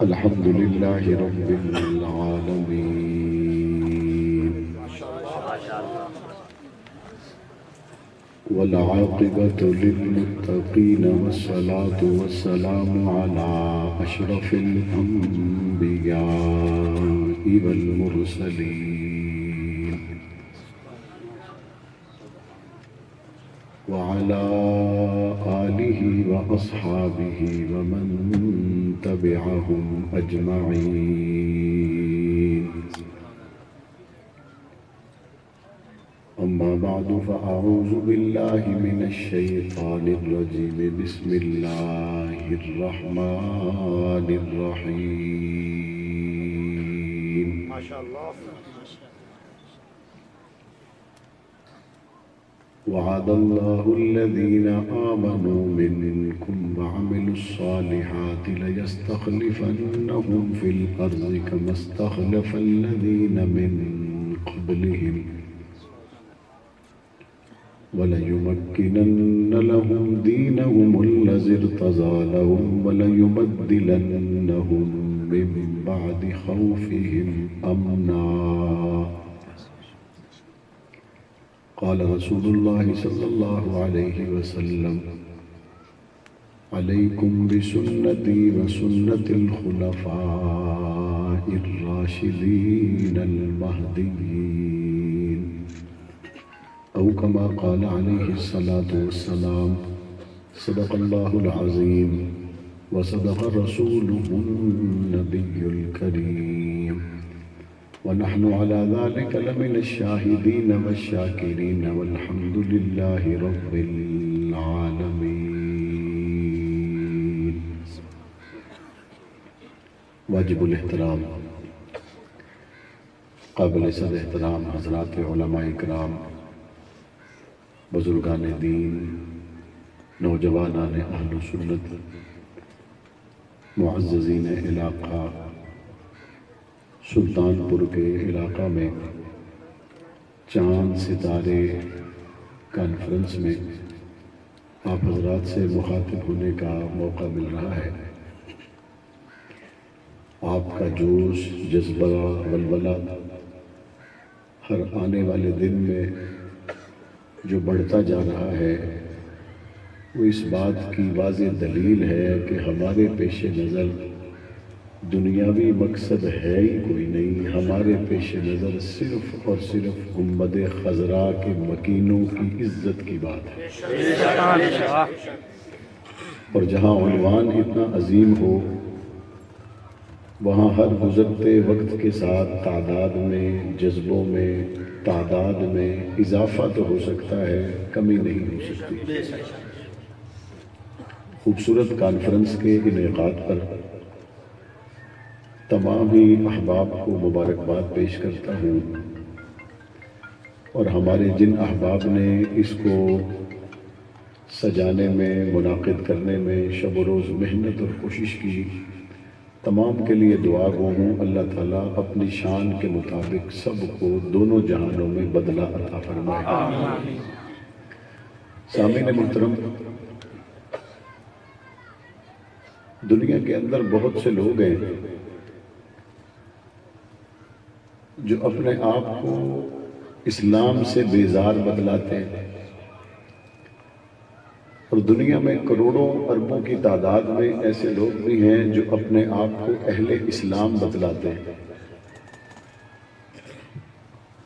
الحمد لله رب العالمين والعاقبة للمتقين والصلاة والسلام على أشرف الأنبياء والمرسلين وعلى آله وأصحابه ومن تبعهم أجمعين. أما بعد فأعوذ بالله من الشيطان الرجيم. بسم الله الرحمن الرحيم. ما شاء الله. وعد الله الذين آمنوا منكم وعملوا الصالحات ليستخلفنهم في الأرض كما استخلف الذين من قبلهم وليمكنن لهم دينهم الذي ارتضى لهم وليبدلنهم من بعد خوفهم أمنا. قال رسول الله صلى الله عليه وسلم: عليكم بسنتي وسنة الخلفاء الراشدين المهديين، أو كما قال عليه الصلاة والسلام. صدق الله العظيم وصدق رسوله النبي الكريم، ونحن على ذلك لمن الشاهدين والشاكرين والحمد لله رب العالمين. واجب الاحترام، قابل صد احترام حضرات علماء اکرام، بزرگان دین، نوجوانان اہل سنت، معززین علاقہ، سلطان پور کے علاقہ میں چاند ستارے کانفرنس میں آپ حضرات سے مخاطب ہونے کا موقع مل رہا ہے. آپ کا جوش، جذبہ، ولولہ ہر آنے والے دن میں جو بڑھتا جا رہا ہے وہ اس بات کی واضح دلیل ہے کہ ہمارے پیش نظر دنیاوی مقصد ہے ہی کوئی نہیں. ہمارے پیش نظر صرف اور صرف گنبد خضرا کے مکینوں کی عزت کی بات ہے. اور جہاں عنوان اتنا عظیم ہو وہاں ہر گزرتے وقت کے ساتھ تعداد میں، جذبوں میں، تعداد میں اضافہ تو ہو سکتا ہے، کمی نہیں ہو سکتی. خوبصورت کانفرنس کے انعقاد پر تمام ہی احباب کو مبارکباد پیش کرتا ہوں، اور ہمارے جن احباب نے اس کو سجانے میں، منعقد کرنے میں شب و روز محنت اور کوشش کی، تمام کے لیے دعا گو ہوں. اللہ تعالیٰ اپنی شان کے مطابق سب کو دونوں جہانوں میں بدلہ عطا فرمائے. سامعین محترم، دنیا کے اندر بہت سے لوگ ہیں جو اپنے آپ کو اسلام سے بیزار بتلاتے ہیں، اور دنیا میں کروڑوں اربوں کی تعداد میں ایسے لوگ بھی ہیں جو اپنے آپ کو اہل اسلام بتلاتے ہیں.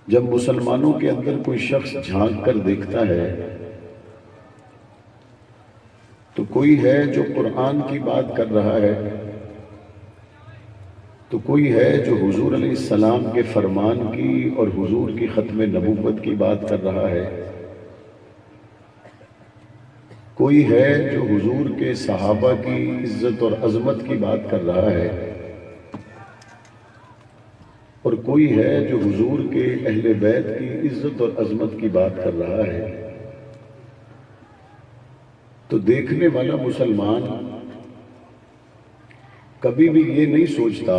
جب مسلمانوں کے اندر کوئی شخص جھانک کر دیکھتا ہے تو کوئی ہے جو قرآن کی بات کر رہا ہے، تو کوئی ہے جو حضور علیہ السلام کے فرمان کی اور حضور کی ختم نبوت کی بات کر رہا ہے، کوئی ہے جو حضور کے صحابہ کی عزت اور عظمت کی بات کر رہا ہے، اور کوئی ہے جو حضور کے اہل بیت کی عزت اور عظمت کی بات کر رہا ہے. تو دیکھنے والا مسلمان کبھی بھی یہ نہیں سوچتا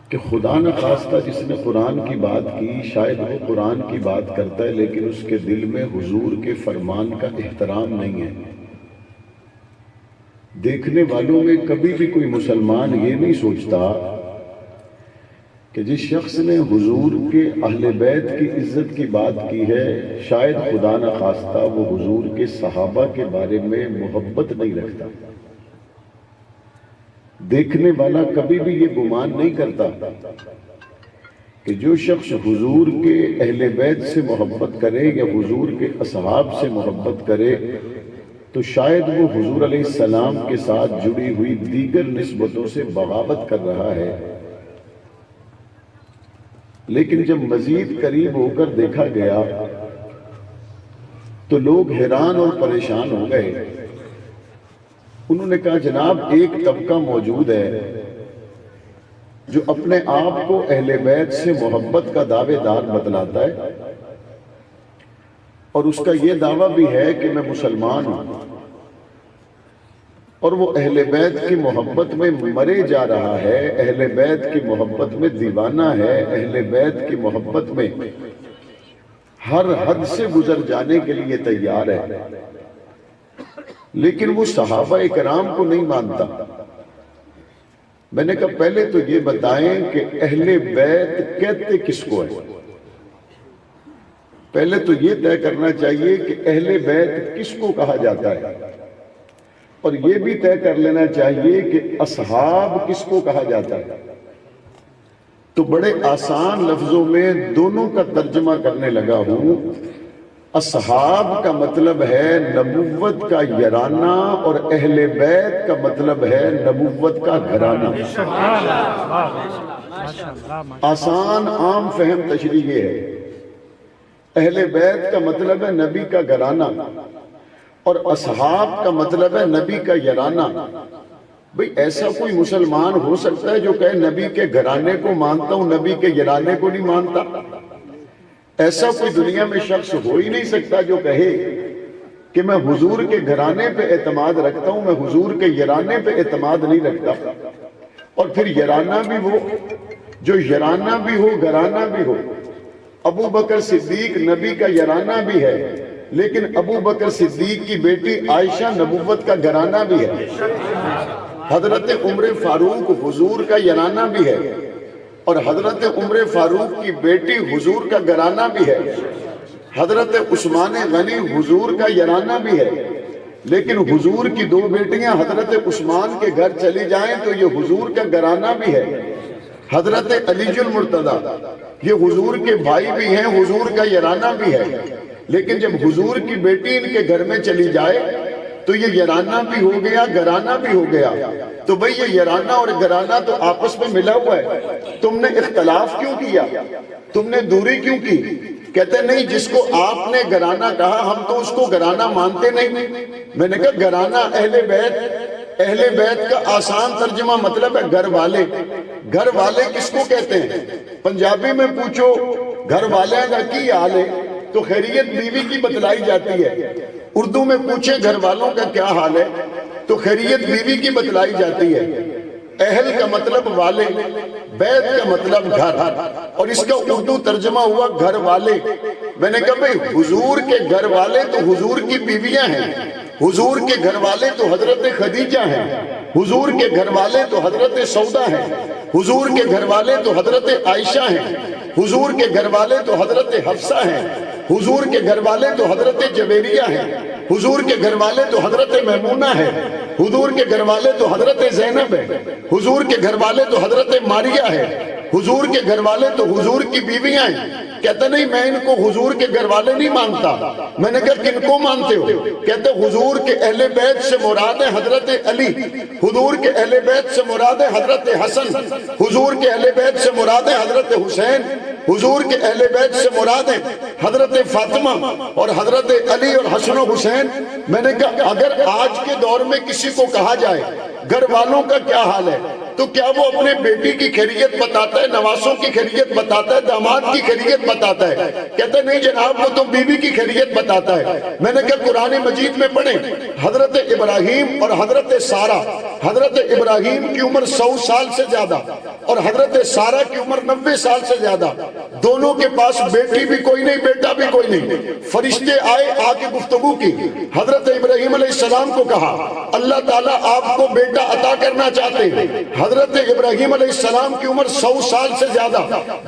کہ خدا نخواستہ جس نے قرآن کی بات کی شاید وہ قرآن کی بات کرتا ہے لیکن اس کے دل میں حضور کے فرمان کا احترام نہیں ہے. دیکھنے والوں میں کبھی بھی کوئی مسلمان یہ نہیں سوچتا کہ جس شخص نے حضور کے اہل بیت کی عزت کی بات کی ہے شاید خدا نہ خواستہ وہ حضور کے صحابہ کے بارے میں محبت نہیں رکھتا۔ دیکھنے والا کبھی بھی یہ گمان نہیں کرتا کہ جو شخص حضور کے اہل بیت سے محبت کرے یا حضور کے اصحاب سے محبت کرے تو شاید وہ حضور علیہ السلام کے ساتھ جڑی ہوئی دیگر نسبتوں سے بغاوت کر رہا ہے۔ لیکن جب مزید قریب ہو کر دیکھا گیا تو لوگ حیران اور پریشان ہو گئے۔ انہوں نے کہا جناب ایک طبقہ موجود ہے جو اپنے آپ کو اہل بیت سے محبت کا دعوے دار بتلاتا ہے اور اس کا یہ دعویٰ بھی ہے کہ میں مسلمان ہوں، اور وہ اہل بیت کی محبت میں مرے جا رہا ہے، اہل بیت کی محبت میں دیوانہ ہے، اہل بیت کی محبت میں ہر حد سے گزر جانے کے لیے تیار ہے، لیکن وہ صحابہ کرام کو نہیں مانتا۔ میں نے کہا پہلے تو یہ بتائیں کہ اہل بیت کہتے کس کو ہے؟ پہلے تو یہ طے کرنا چاہیے کہ اہل بیت کس کو کہا جاتا ہے، اور یہ بھی طے کر لینا چاہیے کہ اصحاب کس کو کہا جاتا ہے۔ تو بڑے آسان لفظوں میں دونوں کا ترجمہ کرنے لگا ہوں۔ اصحاب کا مطلب ہے نبوت کا یارانہ اور اہل بیت کا مطلب ہے نبوت کا گھرانہ۔ آسان عام فہم تشریح یہ ہے، اہل بیت کا مطلب ہے نبی کا گھرانہ اور اصحاب کا مطلب ہے نبی کا یارانہ۔ بھئی ایسا کوئی مسلمان ہو سکتا ہے جو کہے نبی کے گھرانے کو مانتا ہوں نبی کے یارانے کو نہیں مانتا؟ ایسا کوئی دنیا میں شخص ہو ہی نہیں سکتا جو کہے کہ میں حضور کے گھرانے پہ اعتماد رکھتا ہوں، میں حضور کے یارانے پہ اعتماد نہیں رکھتا۔ اور پھر یارانہ بھی ہو، جو یارانہ بھی ہو گھرانہ بھی ہو۔ ابو بکر صدیق نبی کا یارانہ بھی ہے، لیکن ابو بکر صدیق کی بیٹی عائشہ نبوت کا گھرانہ بھی ہے۔ حضرت عمر فاروق حضور کا یارانہ بھی ہے، اور حضرت عمر فاروق کی بیٹی حضور کا گھرانہ بھی ہے۔ حضرت عثمان غنی حضور کا یارانہ بھی ہے، لیکن حضور کی دو بیٹیاں حضرت عثمان کے گھر چلی جائیں تو یہ حضور کا گھرانہ بھی ہے۔ حضرت علی المرتضیٰ یہ حضور کے بھائی بھی ہیں، حضور کا یارانہ بھی ہے، لیکن جب حضور کی بیٹی ان کے گھر میں چلی جائے تو یہ یارانہ بھی ہو گیا گھرانہ بھی ہو گیا۔ تو بھئی یہ یارانہ اور گھرانہ تو آپس میں ملا ہوا ہے، تم نے اختلاف کیوں کیا؟ تم نے دوری کیوں کی؟ کہتے نہیں جس کو آپ نے گھرانہ کہا ہم تو اس کو گھرانہ مانتے نہیں۔ میں نے کہا گھرانہ اہل بیت، اہل بیت کا آسان ترجمہ مطلب ہے گھر والے۔ گھر والے کس کو کہتے ہیں؟ پنجابی میں پوچھو گھر والے کا کی حال ہے تو خیریت بیوی کی بتلائی جاتی ہے۔ اردو میں پوچھیں گھر والوں کا کیا حال ہے تو خیریت بیوی کی بتلائی جاتی ہے۔ اہل کا مطلب والے، بیت کا مطلب گھر، اور اس کا اردو ترجمہ ہوا گھر والے۔ میں نے کہا بھئی حضور کے گھر والے تو حضور کی بیویاں ہیں، حضور کے گھر والے تو حضرت خدیجہ ہیں، حضور کے گھر والے تو حضرت سودا ہیں، حضور کے گھر والے تو حضرت عائشہ ہیں، حضور کے گھر والے تو حضرت حفصہ ہیں، حضور کے گھر والے تو حضرت جویریہ ہیں، حضور کے گھر والے تو حضرت میمونہ ہے، حضور کے گھر والے تو حضرت زینب ہے، حضور کے گھر والے تو حضرت ماریہ ہے، حضور کے گھر والے تو حضور کی بیویاں ہیں۔ کہتے نہیں میں ان کو حضور کے گھر والے نہیں مانتا۔ میں نے کہا کن کو مانتے ہو؟ کہتے حضور کے اہل بیت سے مراد ہے حضرت علی، حضور کے اہل بیت سے مراد ہے حضرت حسن، حضور کے اہل بیت سے مراد ہے حضرت حسین، حضور کے اہل بیت سے مراد ہے حضرت فاطمہ اور حضرت علی اور حسن و حسین۔ میں نے کہا اگر آج کے دور میں کسی کو کہا جائے گھر والوں کا کیا حال ہے تو کیا وہ اپنے بیٹی کی خیریت بتاتا ہے، نواسوں کی خیریت بتاتا ہے، داماد کی خیریت بتاتا ہے؟ کہتے نہیں جناب وہ تو بیوی کی خیریت بتاتا ہے۔ میں نے کہا قرآن مجید میں پڑھیں حضرت ابراہیم اور حضرت سارہ، حضرت ابراہیم کی عمر 100 سال سے زیادہ اور حضرت سارہ کی عمر 90 سال سے زیادہ، دونوں کے پاس بیٹی بھی کوئی نہیں بیٹا بھی کوئی نہیں. فرشتے آئے آ کے گفتگو کی. حضرت ابراہیم علیہ السلام کو کہا اللہ تعالیٰ آپ کو بیٹا عطا کرنا چاہتے ہیں. حضرت ابراہیم علیہ السلام کی عمر 100 سال سے زیادہ,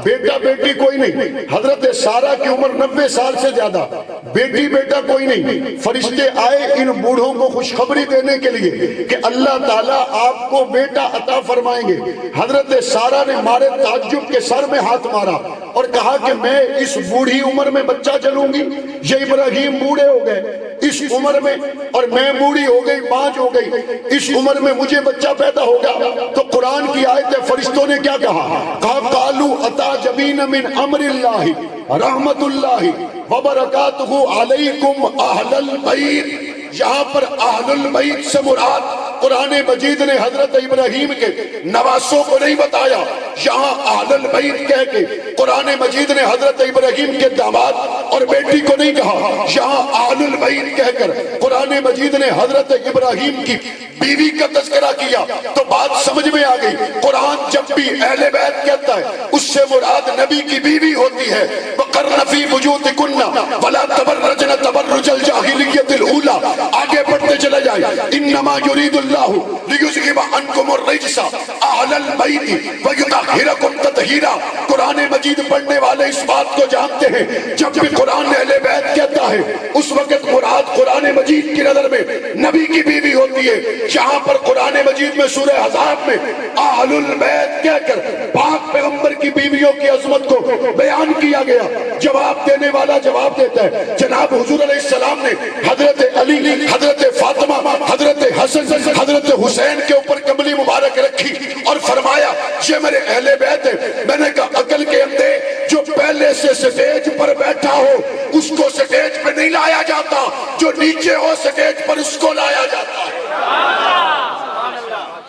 بیٹا بیٹی کوئی نہیں. حضرت سارہ کی عمر 90 سال سے زیادہ, بیٹی بیٹا کوئی نہیں. فرشتے آئے ان بوڑھوں کو خوشخبری دینے کے لیے کہ اللہ تعالیٰ آپ کو بیٹا عطا فرمائیں گے. حضرت سارہ نے مارے تعجب کے سر میں ہاتھ مارا اور کہا کہ میں اس بوڑھی عمر میں بچہ جنوں گی؟ یہ ابراہیم بوڑھے ہو گئے اس عمر میں اور میں بوڑھی ہو گئی, بانج ہو گئی, اس عمر میں مجھے بچہ پیدا ہوگا؟ تو قرآن کی آیت فرشتوں نے کیا کہا؟ قالوا اتعجبین من امر اللہ رحمت اللہ وبرکاتہ علیکم اہل البیت. یہاں پر اہل البیت سے مراد قرآن مجید نے حضرت ابراہیم کے نواسوں کو نہیں بتایا. یہاں اہل البیت کہہ کے قرآن مجید نے حضرت ابراہیم کے داماد اور بیٹی کو نہیں کہا. یہاں اہل البیت کہہ کر قرآن مجید نے حضرت ابراہیم کی بیوی کا تذکرہ کیا. تو بات سمجھ میں آ گئی. قرآن جب بھی اہل بیت کہتا ہے اس سے مراد نبی کی بیوی ہوتی ہے. وَقَرْنَ فِي بُيُوتِكُنَّ وَلَا تَبَرَّجْنَ تَبَرُّجَ الْجَاهِلِيَّةِ الْأُولَىٰ. آگے بڑھتے چلے جائیں. انما یرید اللہ لیذہب عنکم الرجس اہل البیت ویطہرکم تطہیرا. قرآن مجید پڑھنے والے اس بات کو جانتے ہیں جب بھی قرآن اہل بیت کہتا ہے اس وقت مراد قرآن مجید کی نظر میں نبی کی بیوی ہوتی ہے. یہاں پر قرآن مجید میں سورہ احزاب میں اہل البیت کہہ کر پاک پیغمبر کی بیویوں کی عظمت کو بیان کیا گیا. جواب دینے والا جواب دیتا ہے. جناب حضور علیہ السلام نے حضرت علی, حضرت فاطمہ, حضرت حسن, حضرت حسین کے اوپر کملی مبارک رکھی اور فرمایا یہ میرے اہل بیت ہے. میں نے کہا عقل کے اندے جو پہلے سے سٹیج پر بیٹھا ہو اس کو سٹیج پہ نہیں لایا جاتا, جو نیچے ہو سٹیج پر اس کو لایا جاتا ہے.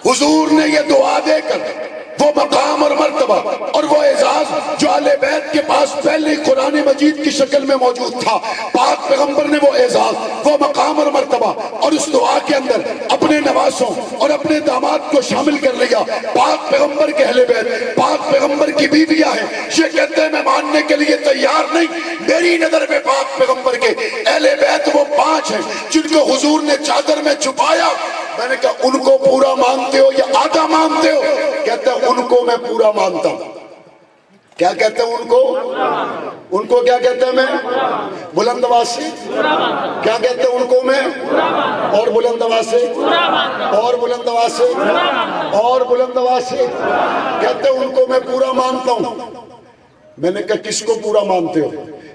حضور نے یہ دعا دے کر وہ مقام اور مرتبہ اور وہ اعزاز جو اہل بیت کے پاس پہلے قرآن مجید کی شکل میں موجود تھا, پاک پیغمبر نے وہ اعزاز, وہ مقام اور مرتبہ اور اس دعا کے اندر اپنے نواسوں اور اپنے داماد کو شامل کر لیا. پاک پیغمبر کے اہل بیت پاک پیغمبر کی بیویاں ہیں. یہ کہتے ہیں میں ماننے کے لیے تیار نہیں. میری نظر میں پاک پیغمبر کے اہل بیت وہ 5 ہیں جن کو حضور نے چادر میں چھپایا. میں نے کہا ان کو پورا مانتے ہو یا آدھا مانتے ہو؟ کہتے ہیں ان کو میں پورا مانتا ہوں. کیا کہتے ہیں ان کو کیا کہتے ہیں میں بلند آواز سے کیا کہتے ہیں ان کو میں اور بلند آواز سے اور بلند آواز سے اور بلند آواز سے کہتے ہیں ان کو میں پورا مانتا ہوں. میں نے کہا کس کو پورا مانتے ہو؟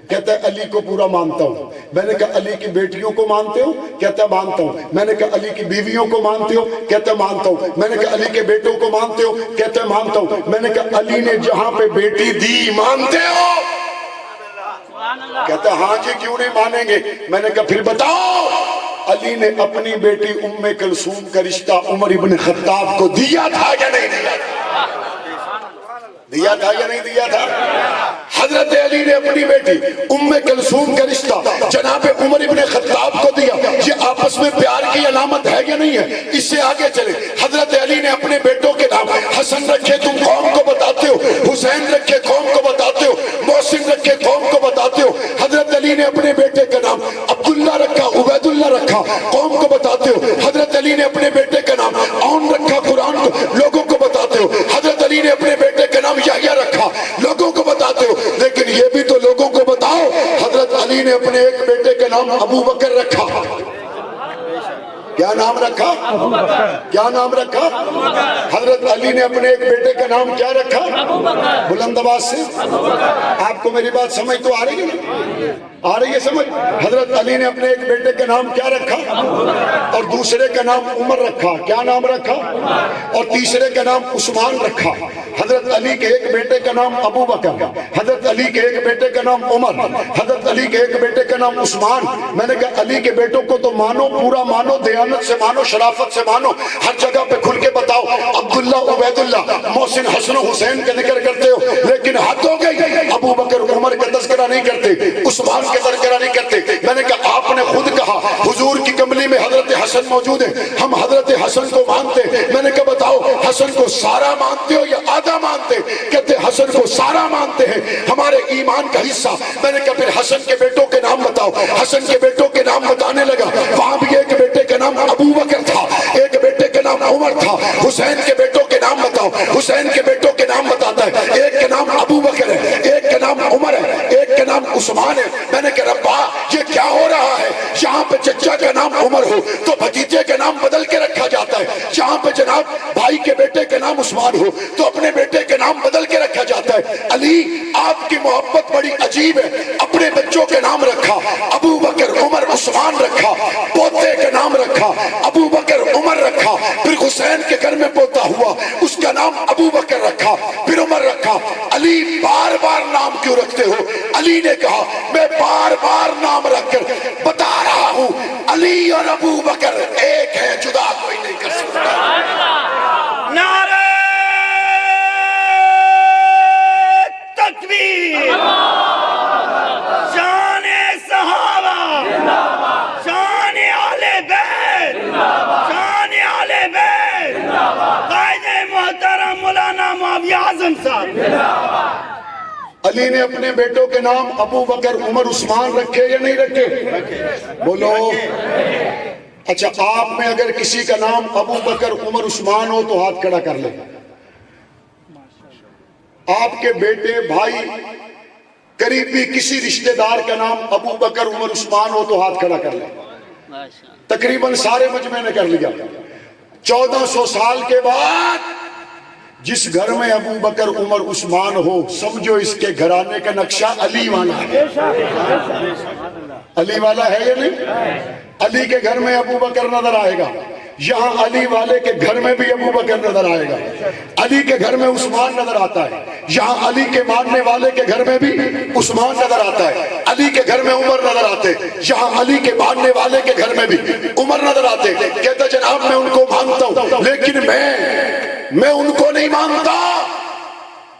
کہتا ہے علی کو پورا مانتا ہوں. میں نے کہا علی کی بیٹیوں کو مانتے ہو؟ کہتا ہے مانتا ہوں. میں نے کہا علی کی بیویوں کو مانتے ہو؟ کہتا ہے مانتا ہوں. میں نے کہا علی کے بیٹوں کو مانتے ہو؟ کہتا ہے مانتا ہوں. میں نے کہا علی نے جہاں پہ بیٹی دی مانتے ہو؟ کہتا ہے ہاں جی کیوں نہیں مانیں گے. میں نے کہا پھر بتاؤ علی نے اپنی بیٹی ام کلثوم کا رشتہ عمر ابن خطاب کو دیا تھا یا نہیں دیا تھا؟ دیا تھا یا نہیں دیا تھا؟ حضرت علی نے اپنی بیٹی ام کلثوم کا رشتہ جناب عمر ابن خطاب کو دیا. یہ آپس میں پیار کی علامت ہے یا نہیں ہے؟ اس سے آگے چلے. حضرت علی نے اپنے بیٹوں کے نام حسن رکھے تم قوم کو بتاتے ہو, حسین رکھے قوم کو بتاتے ہو, محسن رکھے قوم کو بتاتے ہو. حضرت علی نے اپنے بیٹے کا نام عبداللہ رکھا, عبید اللہ رکھا, قوم کو بتاتے ہو. حضرت علی نے اپنے بیٹے کا نام عون رکھا, قرآن کو لوگوں کو بتاتے ہو. حضرت علی نے اپنے بیٹے کا نام یحییٰ رکھا, لوگوں کو بتاتے ہو. لیکن یہ بھی تو لوگوں کو بتاؤ حضرت علی نے اپنے ایک بیٹے کا نام ابو بکر رکھا. کیا نام رکھا؟ کیا نام رکھا؟ حضرت علی نے اپنے ایک بیٹے کا نام کیا رکھا؟ بلند آواز سے آپ کو میری بات سمجھ تو آ رہی ہے؟ آ رہی ہے سمجھ؟ حضرت علی نے اپنے ایک بیٹے کا نام کیا رکھا اور دوسرے کا نام عمر رکھا. کیا نام رکھا؟ اور تیسرے کا نام عثمان رکھا. حضرت علی کے ایک بیٹے کا نام ابو بکر, حضرت علی کے ایک بیٹے کا نام عمر, حضرت علی کے ایک بیٹے کا نام عثمان. میں نے کہا علی کے بیٹوں کو تو مانو, پورا مانو, دیانت سے مانو, شرافت سے مانو, ہر جگہ پہ کھل کے بتاؤ. عبداللہ, عبید اللہ, محسن, حسن و حسین کا ذکر کرتے ہو لیکن حد ہو گئی. ابو بکر عمر کا تذکرہ نہیں کرتے, عثمان کا تذکرہ نہیں کرتے. میں نے کہا آپ نے خود کہا حضور کی کملی میں حضرت حسن موجود ہے, ہم حضرت حسن کو مانتے. میں نے کہا بتاؤ حسن کو سارا مانتے ہو یا آدھا مانتے؟ کہتے حسن کو سارا مانتے ہیں، ہمارے ایمان کا حصہ۔ میں نے کہا پھر حسن کے بیٹوں کے نام بتاؤ۔ حسن کے بیٹوں کے نام بتانے لگا، وہاں بھی ایک بیٹے کا نام ابو بکر تھا، ایک بیٹے کا نام عمر تھا۔ حسین کے بیٹوں کے نام بتاؤ۔ حسین کے بیٹوں کے نام بتاتا ہے، ایک کا نام ابو بکر ہے، ایک کا نام عمر ہے، ایک کا نام عثمان ہے۔ میں نے کہا ربا یہ کیا ہو رہا ہے؟ جہاں پہ چچا کا نام عمر ہو تو بھتیجے کا نام بدل کے رکھا جاتا ہے، جہاں پہ جناب بھائی کے بیٹے کا نام عثمان ہو تو اپنے بیٹے کے نام بدل کے رکھا جاتا ہے۔ علی آپ کی محبت بڑی عجیب ہے، اپنے بچوں کے نام رکھا، ابو بکر عمر عثمان رکھا، پوتے کا نام رکھا ابو بکر عمر رکھا، پھر حسین کے گھر میں پوتا ہوا اس کا نام ابو بکر رکھا، پھر عمر رکھا۔ علی بار بار نام کیوں رکھتے ہو؟ علی نے کہا میں بار بار نام رکھ کر بتا رہا ہوں علی اور ابو بکر ایک ہے، جدا کوئی نہیں کر سکتا۔ نعرہ تکبیر، شان صحابہ، شان اہل بیت، شان اہل بیت، قائد محترم مولانا معاویہ اعظم صاحب۔ علی نے اپنے بیٹوں کے نام ابو بکر عمر عثمان رکھے یا نہیں رکھے؟ بولو۔ اچھا آپ میں اگر کسی کا نام ابو بکر عمر عثمان ہو تو ہاتھ کھڑا کر لیں۔ آپ کے بیٹے بھائی قریبی کسی رشتہ دار کا نام ابو بکر عمر عثمان ہو تو ہاتھ کھڑا کر لیں۔ تقریباً سارے مجمع نے کر لیا۔ 1400 سال کے بعد جس گھر میں ابو بکر عمر عثمان ہو سمجھو اس کے گھرانے کا نقشہ علی والا ہے۔ علی والا ہے یا نہیں؟ علی کے گھر میں ابو بکر نظر آئے گا، یہاں علی والے کے گھر میں بھی ابو بکر نظر آئے گا، علی کے گھر میں عثمان نظر آتا ہے، یہاں علی کے ماننے والے کے گھر میں بھی عثمان نظر آتا ہے، علی کے گھر میں عمر نظر آتے، یہاں علی کے ماننے والے کے گھر میں بھی عمر نظر آتے۔ کہتا جناب میں ان کو مانتا ہوں لیکن میں ان کو نہیں مانتا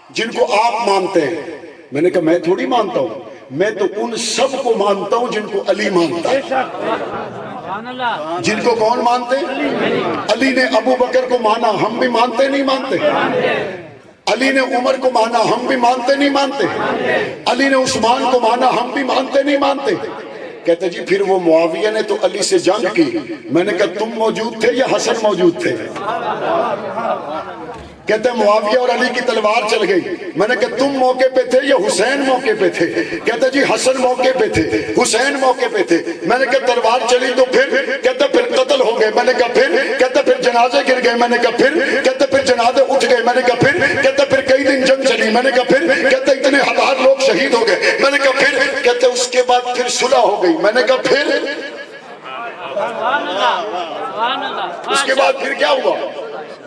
جن کو آپ مانتے ہیں۔ میں نے کہا میں تھوڑی مانتا ہوں، میں تو ان سب کو مانتا ہوں جن کو علی مانتا ہے۔ جن کو کون مانتے ہیں؟ علی نے ابو بکر کو مانا، ہم بھی مانتے نہیں مانتے؟ علی نے عمر کو مانا، ہم بھی مانتے نہیں مانتے؟ علی نے عثمان کو مانا، ہم بھی مانتے نہیں مانتے؟ کہتے جی پھر وہ معاویہ نے تو علی سے جنگ کی۔ میں نے کہا تم موجود تھے یا حسن موجود تھے؟ کہتے ہیں معاویہ اور علی کی تلوار چل گئی۔ میں نے کہا تم موقع پہ تھے یا حسین موقع پہ تھے؟ کہتے جی حسن موقع پہ تھے، حسین موقع پہ تھے۔ میں نے کہا تلوار چلی تو پھر؟ کہتے پھر قتل ہو گئے۔ میں نے کہا پھر؟ کہتے پھر جنازے گر گئے۔ میں نے کہا پھر؟ کہتے پھر جنازے اٹھ گئے۔ میں نے کہا پھر؟ کہتے پھر کئی دن جنگ چلی۔ میں نے کہا پھر؟ کہتے اتنے ہزار لوگ شہید ہو گئے۔ میں نے کہا پھر؟ کہتے اس کے بعد پھر صلح ہو گئی۔ میں نے کہا پھر؟ اس کے بعد پھر کیا ہوا؟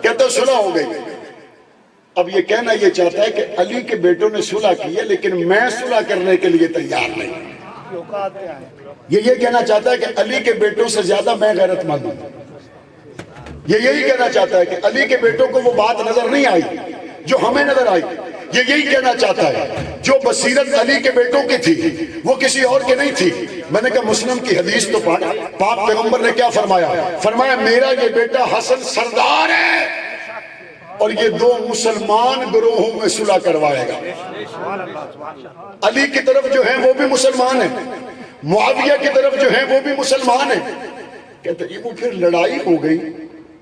کہتے صلح ہو گئی۔ اب یہ کہنا یہ چاہتا ہے کہ علی کے بیٹوں نے صلح کی ہے لیکن میں صلح کرنے کے لیے تیار نہیں۔ یہ کہنا چاہتا ہے کہ علی کے بیٹوں سے زیادہ میں غیرت مند ہوں۔ یہ یہی کہنا چاہتا ہے کہ علی کے بیٹوں کو وہ بات نظر نہیں آئی جو ہمیں نظر آئی۔ یہ یہی کہنا چاہتا ہے جو بصیرت علی کے بیٹوں کی تھی وہ کسی اور کے نہیں تھی۔ میں نے کہا مسلم کی حدیث تو پاک پیغمبر نے کیا فرمایا؟ فرمایا میرا یہ بیٹا حسن سردار ہے اور یہ دو مسلمان گروہوں میں صلح کروائے گا۔ علی کی طرف جو ہیں وہ بھی مسلمان ہیں، معاویہ کی طرف جو ہیں وہ بھی مسلمان ہیں۔ کہتے ہیں وہ پھر لڑائی ہو گئی۔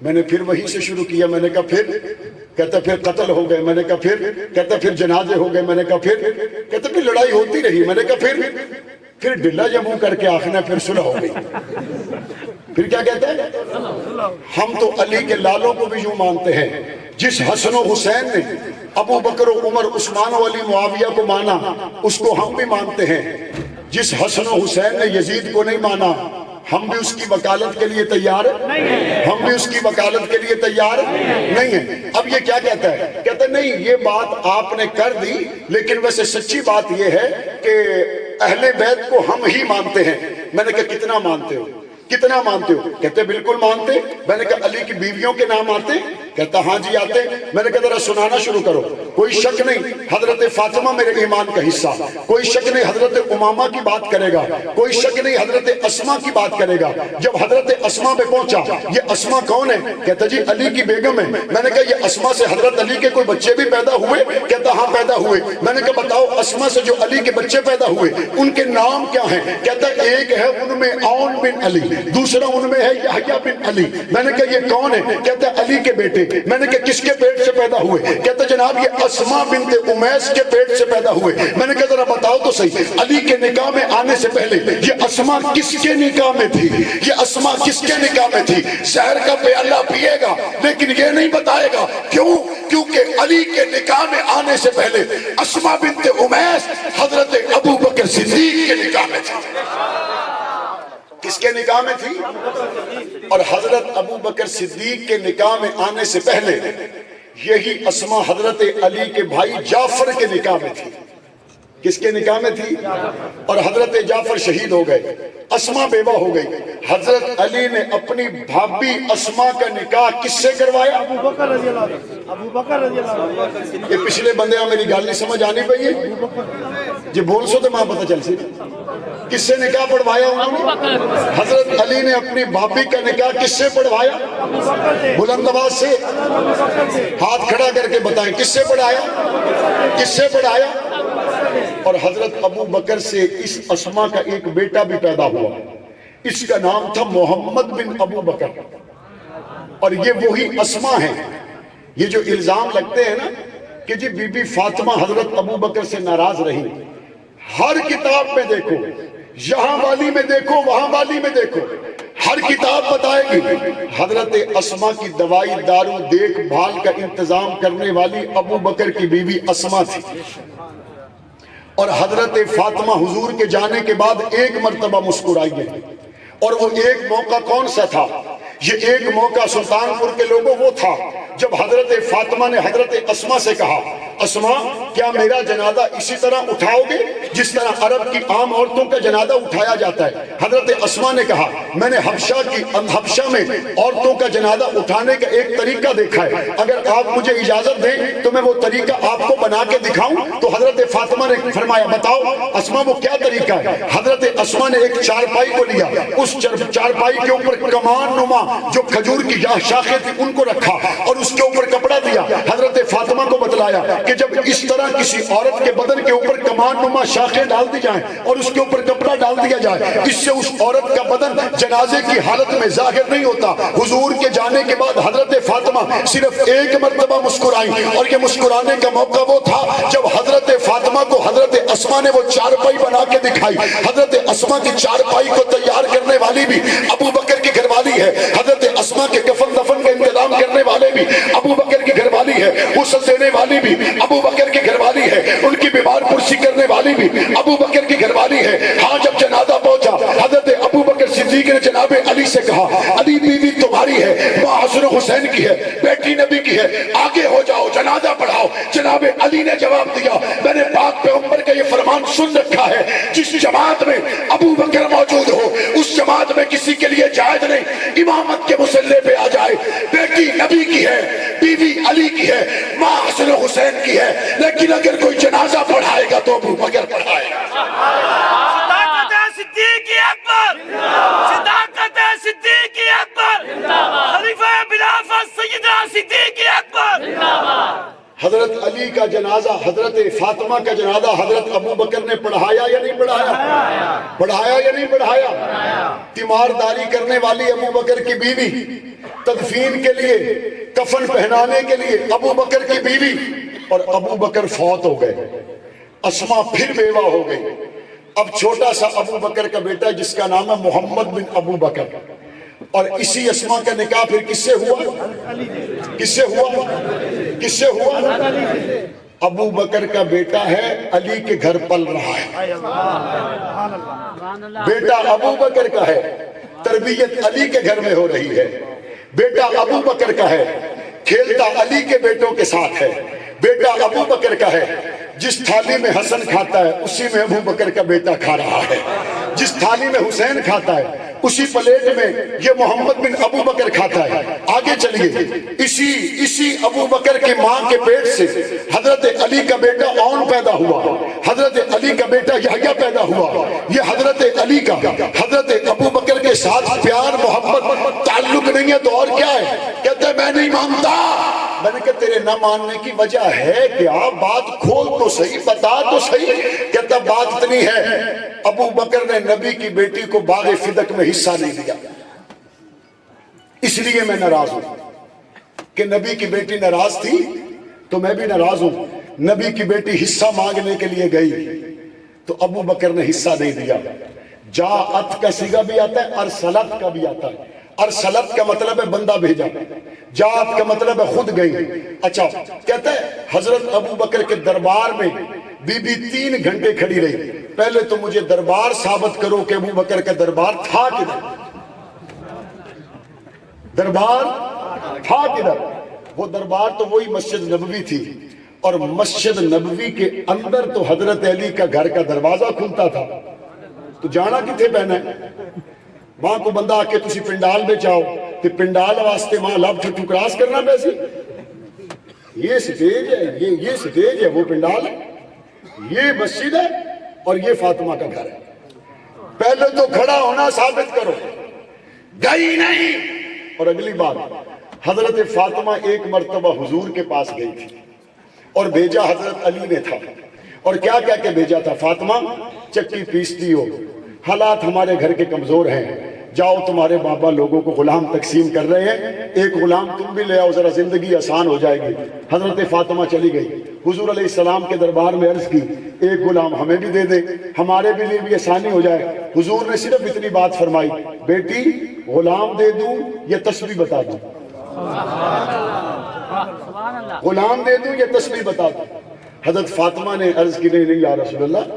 میں نے پھر وہیں سے شروع کیا۔ میں نے کہا پھر؟ کہتے پھر قتل ہو گئے۔ میں نے کہا پھر؟ کہتے پھر جنازے ہو گئے۔ میں نے کہا پھر؟ کہتے پھر لڑائی ہوتی رہی۔ میں نے کہا پھر ڈلا جموں کر کے آخر پھر صلح ہو گئی۔ پھر کیا کہتے ہیں؟ ہم تو علی کے لالوں کو بھی یوں مانتے ہیں، جس حسن و حسین نے ابو بکر و عمر عثمان و علی معاویہ کو مانا اس کو ہم بھی مانتے ہیں۔ جس حسن و حسین نے یزید کو نہیں مانا ہم بھی اس کی وکالت کے لیے تیار ہیں، ہم بھی اس کی وکالت کے لیے تیار نہیں ہیں۔ اب یہ کیا کہتا ہے؟ کہتا ہے نہیں یہ بات آپ نے کر دی لیکن ویسے سچی بات یہ ہے کہ اہل بیت کو ہم ہی مانتے ہیں۔ میں نے کہا کتنا مانتے ہو؟ کتنا مانتے ہو؟ کہتے بالکل مانتے۔ میں نے کہا علی کی بیویوں کے نام آتے؟ کہتا ہاں جی آتے۔ میں نے کہا ذرا سنانا شروع کرو۔ کوئی شک نہیں حضرت فاطمہ میرے ایمان کا حصہ، کوئی شک نہیں حضرت امامہ کی بات کرے گا، کوئی شک نہیں حضرت اسما کی بات کرے گا۔ جب حضرت اسما پہ پہنچا، یہ اسما کون ہے؟ کہتا جی علی کی بیگم ہے۔ میں نے کہا یہ اسما سے حضرت علی کے کوئی بچے بھی پیدا ہوئے؟ کہتا ہاں پیدا ہوئے۔ میں نے کہا بتاؤ اسما سے جو علی کے بچے پیدا ہوئے ان کے نام کیا ہیں؟ کہتا ایک ہے ان میں عون بن علی، دوسرا ان میں ہے یحییٰ بن علی۔ میں نے کہا یہ کون ہے؟ کہتا علی کے بیٹے۔ میں نے کہا کس کے پیٹ سے پیدا ہوئے؟ کہتا جناب یہ اسما بنت امیس کے پیٹ سے پیدا ہوئے۔ میں نے کہا ذرا بتاؤ تو صحیح، علی کے نکاح میں آنے سے پہلے یہ اسما کس کے نکاح میں تھی؟ یہ اسما کس کے نکاح میں تھی؟ زہر کا پیالہ پیے گا لیکن یہ نہیں بتائے گا، کیوں؟ کیونکہ علی کے نکاح میں آنے سے پہلے اسما بنت امیس حضرت ابو بکر صدیق کے نکاح میں تھی۔ کس کے نکاح میں تھی؟ اور حضرت ابو بکر صدیق کے نکاح میں آنے سے پہلے یہی اسما حضرت علی کے بھائی جعفر کے نکاح میں تھی۔ کس کے نکاح میں تھی؟ اور حضرت جعفر شہید ہو گئے، اسما بیوہ ہو گئی۔ حضرت علی نے اپنی بھابی اسما کا نکاح کس سے کروایا؟ ابو بکر رضی اللہ عنہ، ابو بکر رضی اللہ عنہ۔ یہ پچھلے بندے ہاں میری گل نہیں سمجھ آنی پئی ہے جی بول سو تو ماں پتہ چل سی۔ کس سے نکاح پڑھوایا انہوں نے؟ حضرت علی نے اپنی بھابی کا نکاح کس سے پڑھوایا؟ بلند آواز سے ہاتھ کھڑا کر کے بتائیں کس سے پڑھایا؟ کس سے پڑھایا؟ اور حضرت ابو بکر سے اس اسما کا ایک بیٹا بھی پیدا ہوا، اس کا نام تھا محمد بن ابو بکر۔ اور یہ وہی اسما ہیں، یہ جو الزام لگتے ہیں نا کہ جی بی بی فاطمہ حضرت ابو بکر سے ناراض رہی، ہر کتاب میں دیکھو، یہاں والی میں دیکھو وہاں والی میں دیکھو، ہر کتاب بتائے گی حضرت اسما کی دوائی دارو دیکھ بھال کا انتظام کرنے والی ابو بکر کی بیوی اسما تھی۔ اور حضرت فاطمہ حضور کے جانے کے بعد ایک مرتبہ مسکرائی ہے، اور وہ ایک موقع کون سا تھا؟ یہ ایک موقع سلطان پور کے لوگوں وہ تھا جب حضرت فاطمہ نے حضرت اسما سے کہا اسما کیا میرا جنازہ اسی طرح اٹھاؤ گے جس طرح عرب کی عام عورتوں کا جنازہ اٹھایا جاتا ہے؟ حضرت اسما نے کہا میں نے حبشہ میں عورتوں کا جنازہ اٹھانے کا ایک طریقہ دیکھا ہے، اگر آپ مجھے اجازت دیں تو میں وہ طریقہ آپ کو بنا کے دکھاؤں؟ تو حضرت فاطمہ نے فرمایا بتاؤ اسما وہ کیا طریقہ ہے؟ حضرت اسما نے ایک چارپائی کو لیا، اس چارپائی کے اوپر کمان نما جو کھجور کی شاخیں تھی ان کو رکھا اور اس کے اوپر کپڑا دیا۔ حضرت فاطمہ کو بتلایا کہ جب اس طرح کسی عورت کے بدن کے اوپر کمان نما شاخیں ڈال دی جائیں اور اس کے اوپر کپڑا ڈال دیا جائے، اس سے اس عورت کا بدن جنازے کی حالت میں ظاہر نہیں ہوتا۔ حضور کے جانے کے بعد حضرت فاطمہ صرف ایک مرتبہ مسکرائی، اور یہ مسکرانے کا موقع وہ تھا جب حضرت فاطمہ کو حضرت اسما نے وہ چارپائی بنا کے دکھائی۔ حضرت اسما کی چارپائی کو تیار کرنے والی بھی ابو بکر کی گھر والی ہے، حضرت اسما کے کفن دفن کا انتظام کرنے والے بھی ابو بکر کی گھر والی ہے، غسل دینے والی بھی ابو بکر کی گھر والی ہے، ان کی بیمار پرسی کرنے والی بھی ابو بکر کی گھر والی ہے۔ ہاں جب جنازہ پہنچا حضرت ابو بکر صدیق نے جناب علی سے کہا علی بیوی تمہاری ہے، ماں حسن حسین کی ہے، بیٹی نبی کی ہے، آگے ہو جاؤ جنازہ پڑھاؤ۔ جناب علی نے جواب دیا میں نے پاک پیغمبر کا یہ فرمان سن رکھا ہے جس جماعت میں ابو بکر موجود ہو اس جماعت میں کسی کے لیے جائز نہیں امامت کے مصلی پہ آ جائے، بیٹی نبی کی ہے، بیوی علی کی ہے، ماں حسن حسین کی ہے، لیکن اگر کوئی جنازہ پڑھائے گا تو ابو بکر پڑھائے گا۔ صداقت صدیق اکبر، صداقت صدیق اکبر، خلیفہ خلافت سیدنا صدیق اکبر۔ حضرت علی کا جنازہ حضرت فاطمہ کا جنازہ حضرت ابو بکر نے پڑھایا یا نہیں پڑھایا؟ پڑھایا یا نہیں پڑھایا؟ تیمارداری کرنے والی ابو بکر کی بیوی، تدفین کے لیے کفن پہنانے کے لیے ابو بکر کی بیوی، اور ابو بکر فوت ہو گئے، اسما پھر بیوہ ہو گئی۔ اب چھوٹا سا ابو بکر کا بیٹا جس کا نام ہے محمد بن ابو بکر، اور اسی اسما کا نکاح پھر کس سے ہوا؟ کس سے ہوا؟ کس سے ہوا؟ ابو بکر کا بیٹا ہے، علی کے گھر پل رہا ہے، بیٹا ابو بکر کا ہے، تربیت علی کے گھر میں ہو رہی ہے، بیٹا ابو بکر کا ہے، کھیلتا علی کے بیٹوں کے ساتھ ہے، بیٹا ابو بکر کا ہے، جس تھالی میں حسن کھاتا ہے اسی میں ابو بکر کا بیٹا کھا رہا ہے، جس تھالی میں حسین کھاتا ہے اسی پلیٹ میں یہ محمد بن ابو بکر کھاتا ہے۔ آگے چلیے، اسی ابو بکر کی ماں کے پیٹ سے حضرت علی کا بیٹا اون پیدا ہوا، حضرت علی کا بیٹا یحییٰ پیدا ہوا۔ یہ حضرت علی کا حضرت ابو بکر کے ساتھ پیار محبت تعلق نہیں ہے تو اور کیا ہے؟ کہتے ہیں میں نہیں مانتا۔ میں نے کہا تیرے نہ ماننے کی وجہ ہے کیا؟ بات کھول تو صحیح، بتا تو صحیح۔ کہتا بات اتنی ہے، ابو بکر نے نبی کی بیٹی کو باغ فدق میں حصہ نہیں دیا، اس لیے میں ناراض ہوں کہ نبی کی بیٹی ناراض تھی تو میں بھی ناراض ہوں۔ نبی کی بیٹی حصہ مانگنے کے لیے گئی تو ابو بکر نے حصہ نہیں دیا۔ جاءت کا صیغہ بھی آتا ہے، ارسلت کا بھی آتا ہے۔ ارسلت کا مطلب ہے بندہ بھیجا، جاءت کا مطلب ہے خود گئی۔ اچھا کہتا ہے حضرت ابو بکر کے دربار میں بی بی 3 گھنٹے کھڑی رہی۔ پہلے تو مجھے دربار ثابت کرو کہ ابو بکر کا دربار تھا کدھر، دربار تھا کدھر؟ وہ دربار تو وہی مسجد نبوی تھی، اور مسجد نبوی کے اندر تو حضرت علی کا گھر کا دروازہ کھلتا تھا، تو جانا کتنے پہنا ہے؟ وہاں کو بندہ آ کے تسی پنڈال میں جاؤ تو پنڈال واسطے وہاں لب ٹھٹو کراس کرنا پیسی؟ یہ سٹیج ہے، یہ سٹیج ہے، وہ پنڈال ہے، یہ مسجد ہے اور یہ فاطمہ کا گھر ہے۔ پہلے تو کھڑا ہونا ثابت کرو، گئی نہیں۔ اور اگلی بات، حضرت فاطمہ ایک مرتبہ حضور کے پاس گئی تھی اور بھیجا حضرت علی نے تھا، اور کیا کہہ کے بھیجا تھا؟ فاطمہ چکی پیستی ہو، حالات ہمارے گھر کے کمزور ہیں، جاؤ تمہارے بابا لوگوں کو غلام تقسیم کر رہے ہیں، ایک غلام تم بھی لے آؤ، ذرا زندگی آسان ہو جائے گی۔ حضرت فاطمہ چلی گئی، حضور علیہ السلام کے دربار میں عرض کی ایک غلام ہمیں بھی دے دے، ہمارے بھی لیے بھی آسانی ہو جائے۔ حضور نے صرف اتنی بات فرمائی، بیٹی غلام دے دوں یا تسبیح بتا دوں؟ غلام دے دوں یا تسبیح بتا دوں؟ حضرت فاطمہ نے عرض کی نہیں یا رسول اللہ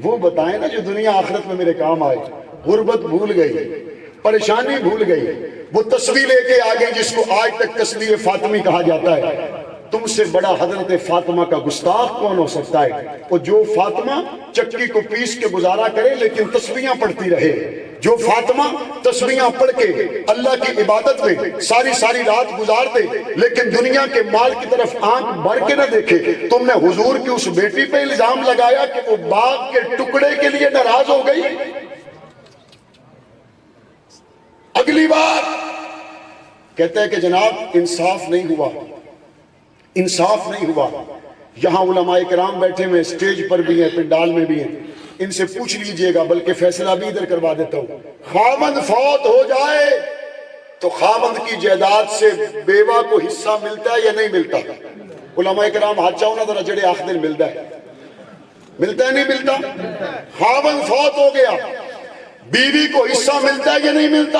وہ بتائیں نا جو دنیا آخرت میں میرے کام آئے۔ غربت بھول گئی، پریشانی بھول گئی، وہ تسبیح لے کے آ گئی جس کو آج تک تسبیح فاطمی کہا جاتا ہے۔ تم سے بڑا حضرت فاطمہ کا گستاخ کون ہو سکتا ہے؟ وہ جو فاطمہ چکی کو پیس کے گزارا کرے لیکن تسبیحاں پڑھتی رہے، جو فاطمہ تسبیحاں پڑھ کے اللہ کی عبادت میں ساری رات گزار دے لیکن دنیا کے مال کی طرف آنکھ بھر کے نہ دیکھے۔ تم نے حضور کی اس بیٹی پہ الزام لگایا کہ وہ باغ کے ٹکڑے کے لیے ناراض ہو گئی۔ اگلی بار کہتا ہے کہ جناب انصاف نہیں ہوا، انصاف نہیں ہوا۔ یہاں علماء کرام بیٹھے ہوئے، اسٹیج پر بھی ہیں، پنڈال میں بھی ہیں، ان سے پوچھ لیجئے گا، بلکہ فیصلہ بھی ادھر کروا دیتا ہوں۔ خاوند فوت ہو جائے تو خاوند کی جائیداد سے بیوہ کو حصہ ملتا ہے یا نہیں ملتا؟ علماء کرام ہاتھ چاہو نا ذرا جڑے آخ دن ملتا ہے، ملتا ہے نہیں ملتا؟ خاوند فوت ہو گیا، بیوی کو حصہ ملتا ہے یا نہیں ملتا؟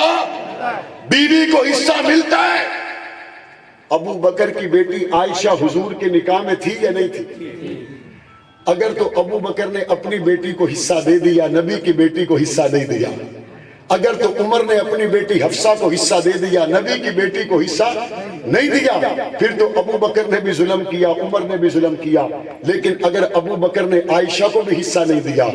بیوی کو حصہ ملتا ہے۔ ابو بکر کی بیٹی عائشہ حضور کے نکاح میں تھی یا نہیں تھی؟ اگر تو ابو بکر نے اپنی بیٹی کو حصہ دے دیا، نبی کی بیٹی کو حصہ نہیں دیا۔ اگر تو عمر نے اپنی بیٹی حفصہ کو حصہ دے دیا، نبی کی بیٹی کو حصہ نہیں دیا، پھر تو ابو بکر نے بھی ظلم کیا، عمر نے بھی ظلم کیا۔ لیکن اگر ابو بکر نے عائشہ کو بھی حصہ نہیں دیا،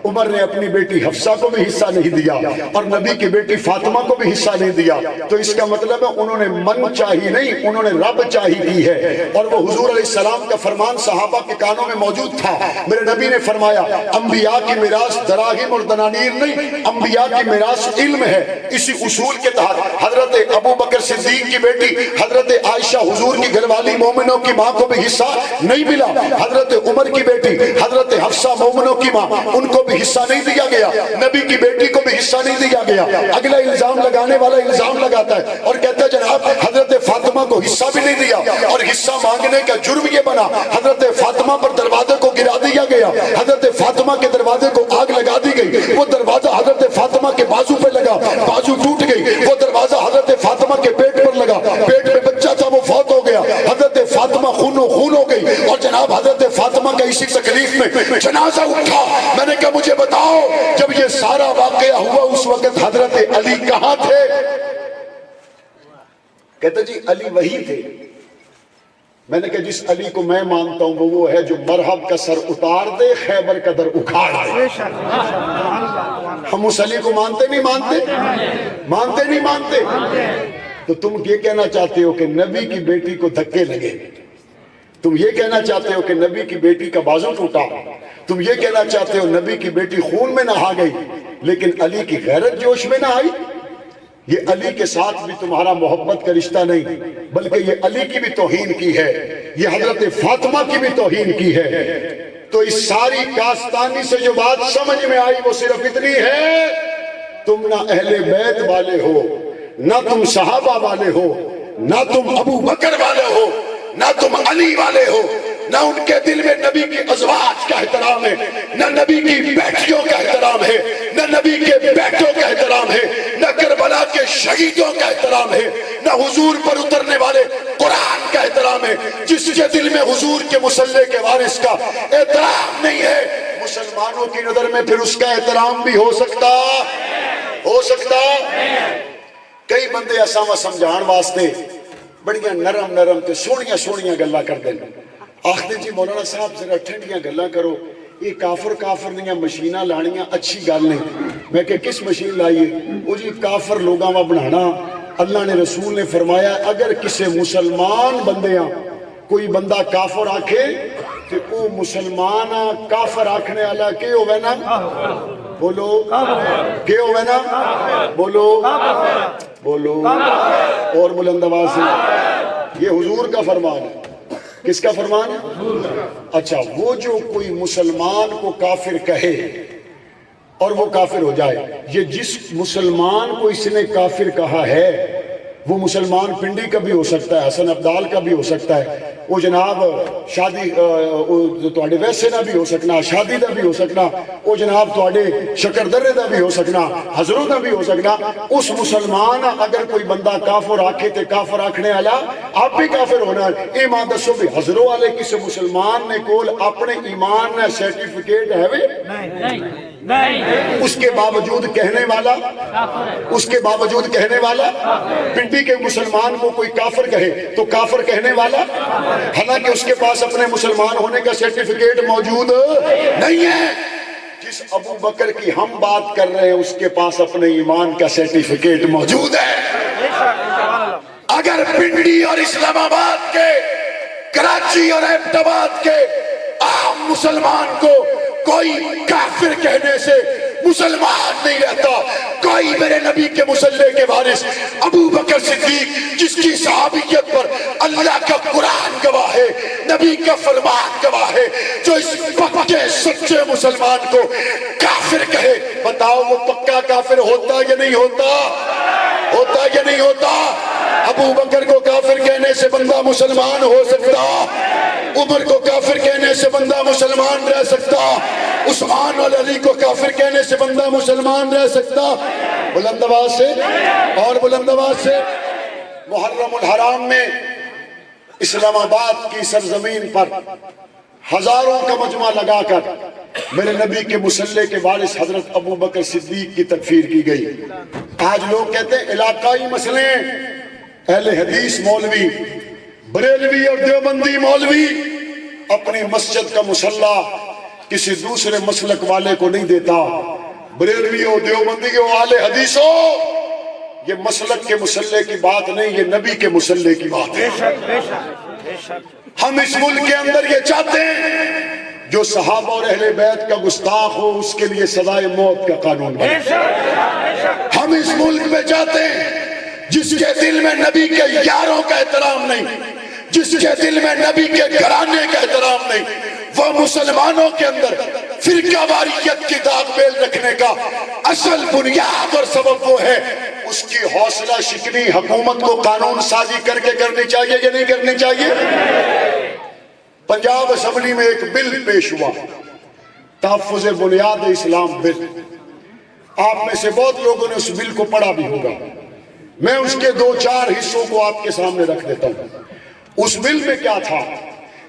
عمر نے اپنی بیٹی حفصہ کو بھی حصہ نہیں دیا، اور نبی کی بیٹی فاطمہ کو بھی حصہ نہیں دیا، تو اس کا مطلب ہے انہوں نے من چاہی نہیں، انہوں نے رب چاہی کی ہے۔ اور وہ حضور علیہ السلام کا فرمان صحابہ کے کانوں میں موجود تھا۔ میرے نبی نے فرمایا انبیاء کی میراث دراہم اور دنانیر نہیں، انبیاء کی میراث علم ہے۔ اسی اصول کے تحت حضرت ابو بکر صدیق کی بیٹی حضرت عائشہ حضور کی گھر والی مومنوں کی ماں کو بھی حصہ نہیں ملا، حضرت عمر کی بیٹی حضرت حفصہ مومنوں کی ماں ان کو بھی حصہ نہیں دیا گیا، نبی کی بیٹی کو بھی حصہ نہیں دیا گیا۔ اگلا الزام لگانے والا الزام لگاتا ہے اور کہتا ہے جناب حضرت فاطمہ کو حصہ بھی نہیں دیا، اور حصہ مانگنے کا جرم یہ بنا حضرت فاطمہ پر دروازے کو گرا دیا گیا، حضرت فاطمہ کے دروازے کو آگ لگا دی گئی، وہ دروازہ حضرت فاطمہ کے بازو پہ لگا، بازو ٹوٹ گئی، وہ دروازہ حضرت فاطمہ کے پیٹ پر لگا، پیٹ میں بچہ تھا وہ فوت ہو گیا، حضرت فاطمہ خونو خون ہو گئی، اور جناب حضرت فاطمہ کا اسی تکلیف میں جنازہ اٹھا۔ میں نے کہا مجھے بتاؤ جب یہ سارا واقعہ ہوا اس وقت حضرت علی کہاں تھے؟ کہتا جی علی وہی تھے۔ میں نے کہا جس علی کو میں مانتا ہوں وہ ہے جو مرحب کا سر اتار دے، خیبر کا در اکھاڑ دے۔ ہم اس علی کو مانتے نہیں مانتے؟ مانتے نہیں مانتے؟ تو تم یہ کہنا چاہتے ہو کہ نبی کی بیٹی کو دھکے لگے، تم یہ کہنا چاہتے ہو کہ نبی کی بیٹی کا بازو ٹوٹا، تم یہ کہنا چاہتے ہو نبی کی بیٹی خون میں نہا گئی، لیکن علی کی غیرت جوش میں نہ آئی؟ یہ علی کے ساتھ بھی تمہارا محبت کا رشتہ نہیں، بلکہ یہ علی کی بھی توہین کی ہے، یہ حضرت فاطمہ کی بھی توہین کی ہے۔ تو اس ساری کاستانی سے جو بات سمجھ میں آئی وہ صرف اتنی ہے، تم نہ اہل بیت والے ہو، نہ تم صحابہ والے ہو، نہ تم ابو بکر والے ہو، نہ تم علی والے ہو، نہ ان کے دل میں نبی کی ازواج کا احترام ہے، نہ نبی کی بیٹیوں کا احترام ہے، نہ نبی کے بیٹوں کا احترام ہے، نہ کربلا کے شہیدوں کا احترام ہے، نہ حضور پر اترنے والے قرآن کا احترام ہے۔ جس کے دل میں حضور کے مصلی کے وارث کا احترام نہیں ہے، مسلمانوں کی نظر میں پھر اس کا احترام بھی ہو سکتا کئی بندے اساں سمجھان واسطے بڑیاں نرم نرم تے سونیاں سونیاں گلاں کر دیں، آخدے جی مولانا صاحب ذرا ٹھنڈیاں گلاں کرو، یہ کافر دیاں مشیناں لانیاں اچھی گل نہیں۔ میں کہ کس مشین لائیے؟ وہ جی کافر لوگاں وا بنانا، اللہ نے رسول نے فرمایا اگر کسے مسلمان بندیاں کوئی بندہ کافر آکھے تو وہ مسلمان کافر آکھنے والا کہ ہوئے نا، بولو کہ ہوئے نا، بولو اور بلند آواز سے، یہ حضور کا فرمان ہے۔ کس کا فرمان ہے؟ اچھا، وہ جو کوئی مسلمان کو کافر کہے اور وہ کافر ہو جائے، یہ جس مسلمان کو اس نے کافر کہا ہے وہ مسلمان پنڈی کا بھی ہو سکتا ہے، حسن عبدال کا بھی ہو سکتا ہے، وہ جناب شادی تواڈے ویسے نہ بھی ہو سکنا، شادی دا بھی ہو سکنا، وہ جناب تواڈے شکر درے دا بھی ہو سکنا، حضروں دا بھی ہو سکنا۔ اس مسلمان اگر کوئی بندہ کافر آکھے تے کافر آکھنے والا آپ بھی کافر ہونا ہے۔ ایمان دسو بھی حضروں والے کسی مسلمان نے کول اپنے ایمان نہ سرٹیفکیٹ ہے وے نہیں، اس کے باوجود کہنے والا پنڈی کے مسلمان کو کوئی کافر کہے تو کافر کہنے والا، حالانکہ اس کے پاس اپنے مسلمان ہونے کا سرٹیفکیٹ موجود نہیں ہے۔ جس ابو بکر کی ہم بات کر رہے ہیں اس کے پاس اپنے ایمان کا سرٹیفکیٹ موجود ہے۔ اگر پنڈی اور اسلام آباد کے، کراچی اور ایبٹ آباد کے عام مسلمان کو کوئی کافر کہنے سے مسلمان نہیں رہتا، کوئی میرے نبی کے مصلی کے وارث ابو بکر صدیق جس کی صحابیت پر اللہ کا قرآن گواہ ہے، نبی کا فرمان گواہ ہے، جو اس پکے سچے مسلمان کو کافر کہے، بتاؤ وہ پکا کافر ہوتا یا نہیں ہوتا؟ ابو بکر کو کافر کہنے سے بندہ مسلمان ہو سکتا، عمر کو کافر کہنے سے بندہ مسلمان رہ سکتا، عثمان اور علی کو کافر کہنے سے بندہ مسلمان رہ سکتا۔ بلند آواز سے اور بلند آواز سے، محرم الحرام میں اسلام آباد کی سرزمین پر ہزاروں کا مجمع لگا کر میرے نبی کے مصلی کے وارث حضرت ابو بکر صدیق کی تکفیر کی گئی۔ آج لوگ کہتے ہیں علاقائی مسئلے، اہل حدیث مولوی، بریلوی اور دیوبندی مولوی اپنی مسجد کا مصلی کسی دوسرے مسلک والے کو نہیں دیتا۔ بریلوی ہو، دیوبندی ہو، اہل حدیث ہو، یہ مسلک کے مصلی کی بات نہیں، یہ نبی کے مصلی کی بات ہے۔ ہم اس ملک کے اندر یہ چاہتے ہیں جو صحابہ اور اہل بیت کا گستاخ ہو اس کے لیے سزائے موت کا قانون بنے۔ ہم اس ملک میں چاہتے ہیں جس کے دل میں نبی کے یاروں کا احترام نہیں، جس کے دل میں نبی کے گھرانے کا احترام نہیں، وہ مسلمانوں کے اندر فرقہ واریت کی داغ بیل رکھنے کا اصل بنیاد اور سبب وہ ہے، اس کی حوصلہ شکنی حکومت کو قانون سازی کر کے کرنی چاہیے یا نہیں کرنی چاہیے؟ پنجاب اسمبلی میں ایک بل پیش ہوا، تحفظ بنیاد اسلام بل۔ آپ میں سے بہت لوگوں نے اس بل کو پڑھا بھی ہوگا، میں اس کے 2-4 حصوں کو آپ کے سامنے رکھ دیتا ہوں۔ اس بل میں کیا تھا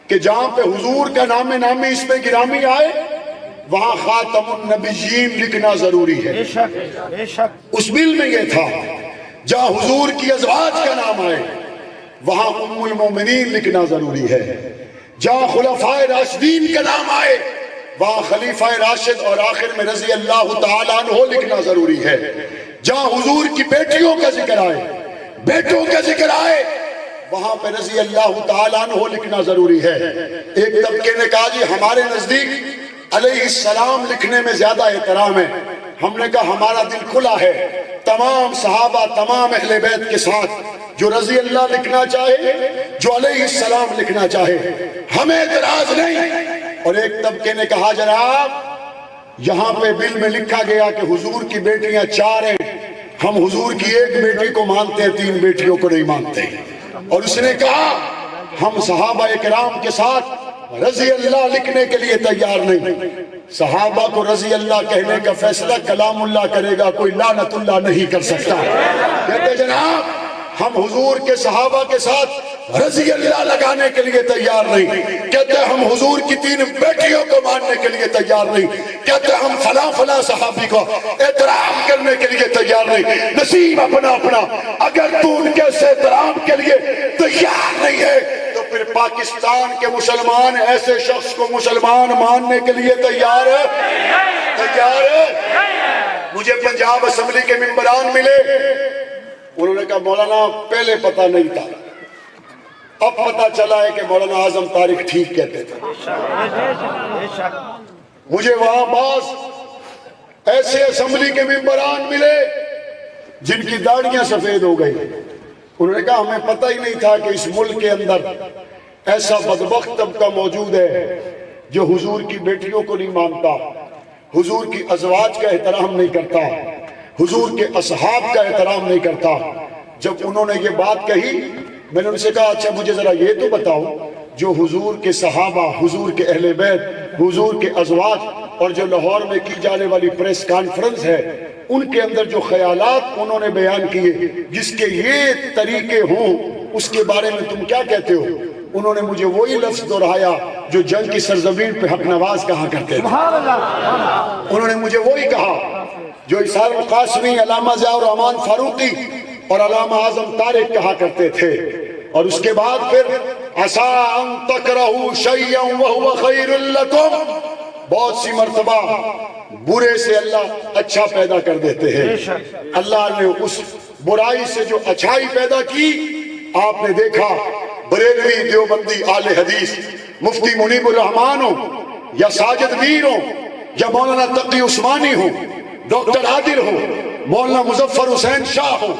کہ جہاں پہ حضور کا نام نامی اس پہ گرامی آئے وہاں خاتم النبیین لکھنا ضروری ہے۔ اس بل میں یہ تھا جہاں حضور کی ازواج کا نام آئے وہاں ام المومنین لکھنا ضروری ہے، جہاں خلفائے راشدین کا نام آئے وہاں خلیفہ راشد اور آخر میں رضی اللہ تعالیٰ عنہ لکھنا ضروری ہے، جہاں حضور کی بیٹیوں کا ذکر آئے بیٹوں کا ذکر آئے وہاں پہ رضی اللہ تعالیٰ عنہ لکھنا ضروری ہے۔ ایک طبقے نے کہا جی ہمارے نزدیک علیہ السلام لکھنے میں زیادہ احترام ہے۔ ہم نے کہا ہمارا دل کھلا ہے تمام صحابہ تمام اہل بیت کے ساتھ، جو رضی اللہ لکھنا چاہے جو علیہ السلام لکھنا چاہے ہمیں اعتراض نہیں۔ اور ایک طبقے نے کہا جناب یہاں پہ بل میں لکھا گیا کہ حضور کی بیٹیاں 4 ہیں، ہم حضور کی ایک بیٹی کو مانتے ہیں 3 بیٹیوں کو نہیں مانتے۔ اور اس نے کہا ہم صحابہ اکرام کے ساتھ رضی اللہ لکھنے کے لیے تیار نہیں۔ صحابہ کو رضی اللہ کہنے کا فیصلہ کلام اللہ کرے گا، کوئی لعنت اللہ نہیں کر سکتا۔ کہتے جناب ہم حضور کے صحابہ کے ساتھ رضی اللہ لگانے کے لیے تیار نہیں، کہتے ہم حضور کی 3 بیٹیوں کو ماننے کے لیے تیار نہیں، کہتے ہم فلاں فلاں صحابی کو احترام کرنے کے لیے تیار نہیں۔ نصیب اپنا اپنا، اگر تو ان کے احترام کے لیے تیار نہیں ہے تو پھر پاکستان کے مسلمان ایسے شخص کو مسلمان ماننے کے لیے تیار ہے؟ تیار ہے؟ مجھے پنجاب اسمبلی کے ممبران ملے، انہوں نے کہا مولانا پہلے پتہ نہیں تھا، اب پتہ چلا ہے کہ مولانا اعظم طارق ٹھیک کہتے تھے۔ مجھے وہاں بعض ایسے اسمبلی کے ممبران ملے جن کی داڑیاں سفید ہو گئی، انہوں نے کہا ہمیں پتہ ہی نہیں تھا کہ اس ملک کے اندر ایسا بدبخت طبقہ موجود ہے جو حضور کی بیٹیوں کو نہیں مانتا، حضور کی ازواج کا احترام نہیں کرتا، حضور کے اصحاب کا احترام نہیں کرتا۔ جب انہوں نے یہ بات کہی میں نے ان سے کہا اچھا مجھے ذرا یہ تو بتاؤ جو حضور کے صحابہ، حضور کے اہل بیت، حضور کے ازواج اور جو لاہور میں کی جانے والی پریس کانفرنس ہے ان کے اندر جو خیالات انہوں نے بیان کیے جس کے یہ طریقے ہوں اس کے بارے میں تم کیا کہتے ہو؟ انہوں نے مجھے وہی لفظ دہرایا جو جنگ کی سرزمین پہ حق نواز کہا کرتے تھے۔ انہوں نے مجھے وہی کہا جو اسحاق القاسمی، علامہ ضیاء الرحمن فاروقی اور علامہ اعظم طارق کہا کرتے تھے۔ اور اس کے بعد پھر عَسَىٰ أَن تَكْرَهُوا شَيْئًا وَهُوَ خَيْرٌ لَكُمْ، بہت سی مرتبہ برے سے اللہ اچھا پیدا کر دیتے ہیں۔ اللہ نے اس برائی سے جو اچھائی پیدا کی، آپ نے دیکھا بریلوی دیوبندی اہل حدیث مفتی منیب الرحمان ہو یا ساجد میر ہو یا مولانا تقی عثمانی ہو، ڈاکٹر عادل ہو، مولانا مظفر حسین شاہ ہو،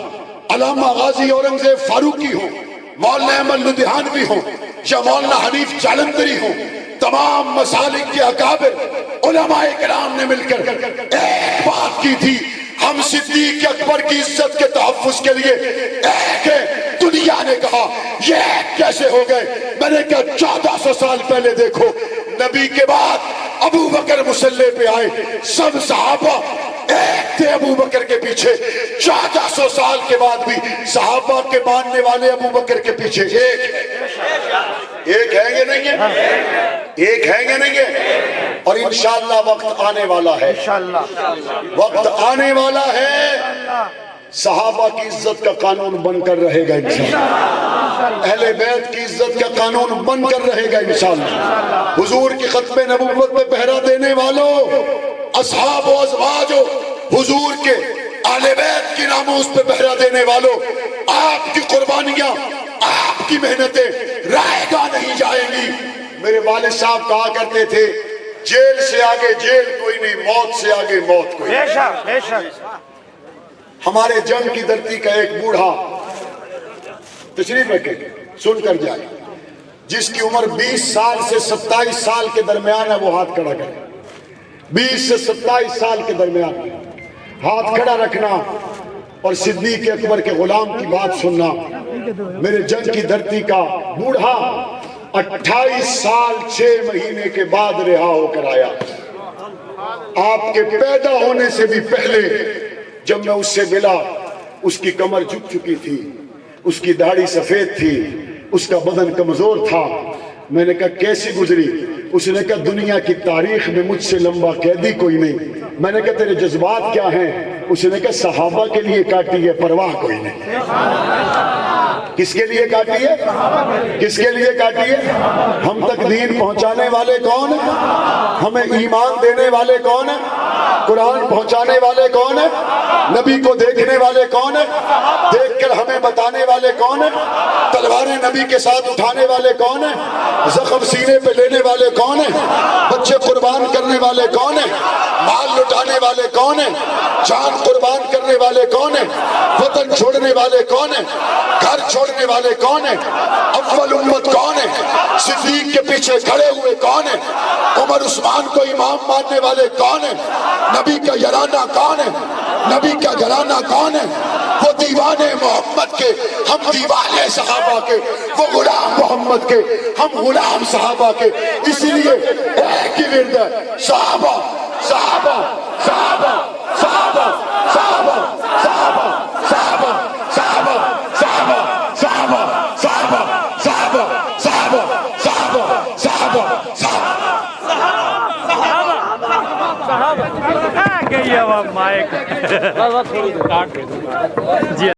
علامہ غازی اورنگزیب فاروقی ہو، مولانا احمد لدھیانوی ہو یا مولانا حنیف جالندری ہو، تمام مسالک کے اکابر علماء کرام نے مل کر ایک بات کی تھی، ہم صدیق اکبر کی عزت کے تحفظ کے لیے ایک ہے۔ دنیا نے کہا یہ ایک کیسے ہو گئے؟ میں نے کہا 1400 سال پہلے دیکھو، نبی کے بعد ابو بکر مسلح پہ آئے، سب صحابہ ایک تھے ابو بکر کے پیچھے، 1400 سال کے بعد بھی صحابہ کے ماننے والے ابو بکر کے پیچھے ایک ہے یا نہیں ہے؟ ایک ہے یا نہیں ہے؟ اور انشاءاللہ وقت آنے والا ہے، وقت آنے والا ہے صحابہ کی عزت کا قانون بن کر رہے گا انشاءاللہ، اہل بیت کی عزت کا قانون بن کر رہے گا انشاءاللہ، حضور کی ختم نبوت پہ پہرا دینے والوں، اصحاب و ازواج ہو، حضور کے اہل بیت کی ناموس پہ پہرا دینے والوں، آپ کی قربانیاں، آپ کی محنتیں رائے گاہ نہیں جائیں گی۔ میرے والد صاحب کہا کرتے تھے جیل سے آگے جیل کوئی نہیں، موت سے آگے موت کوئی نہیں۔ ہمارے جنگ کی دھرتی کا ایک بوڑھا تشریف رکھے سن کر جائے، جس کی عمر 20 سال سے 27 سال کے درمیان ہے، وہ ہاتھ کھڑا کرے۔ 20 سے 27 سال کے درمیان ہاتھ کھڑا رکھنا اور صدیق اکبر کے غلام کی بات سننا۔ میرے جنگ کی دھرتی کا بوڑھا 28 سال 6 مہینے کے بعد رہا ہو کر آیا۔ آپ کے پیدا ہونے سے بھی پہلے جب میں اس سے ملا، اس کی کمر جھک چکی تھی، اس کی داڑھی سفید تھی، اس کا بدن کمزور تھا۔ میں نے کہا کیسی گزری؟ اس نے کہا دنیا کی تاریخ میں مجھ سے لمبا قیدی کوئی نہیں۔ میں نے کہا تیرے جذبات کیا ہیں؟ اس نے کہا صحابہ کے لیے کاٹی ہے، پرواہ کوئی نہیں۔ کس کے لیے کاٹی ہے؟ کس کے لیے کاٹی ہے؟ ہم تک دین پہنچانے والے کون ہیں؟ ہمیں ایمان دینے والے کون ہیں؟ قرآن پہنچانے والے کون ہیں؟ نبی کو دیکھنے والے کون ہیں؟ دیکھ کر ہمیں بتانے والے کون ہیں؟ تلواریں نبی کے ساتھ اٹھانے والے کون ہیں؟ زخم سینے پہ لینے والے کون ہیں؟ بچے قربان کرنے والے کون ہیں؟ مال لٹانے والے کون ہیں؟ جان قربان کرنے والے کون ہیں؟ وطن چھوڑنے والے کون ہیں؟ گھر چھوڑنے والے کون ہیں؟ اول امت کون ہے؟ صدیق کے پیچھے کھڑے ہوئے کون ہیں؟ عمر عثمان کو امام ماننے والے کون ہیں؟ نبی کا یارانہ کون ہے؟ نبی کا گھرانہ کون ہے؟ وہ دیوانے محمد کے، ہم دیوانے صحابہ کے، وہ غلام محمد کے، ہم غلام صحابہ کے. اسی لیے ایک ہی ورد ہے، صحابہ صحابہ صحابہ صحابہ صحابہ صحابہ صحابہ صحابہ صحابہ صحابہ صحابہ صحابہ صحابہ صحابہ صحابہ گئی اب مائک جی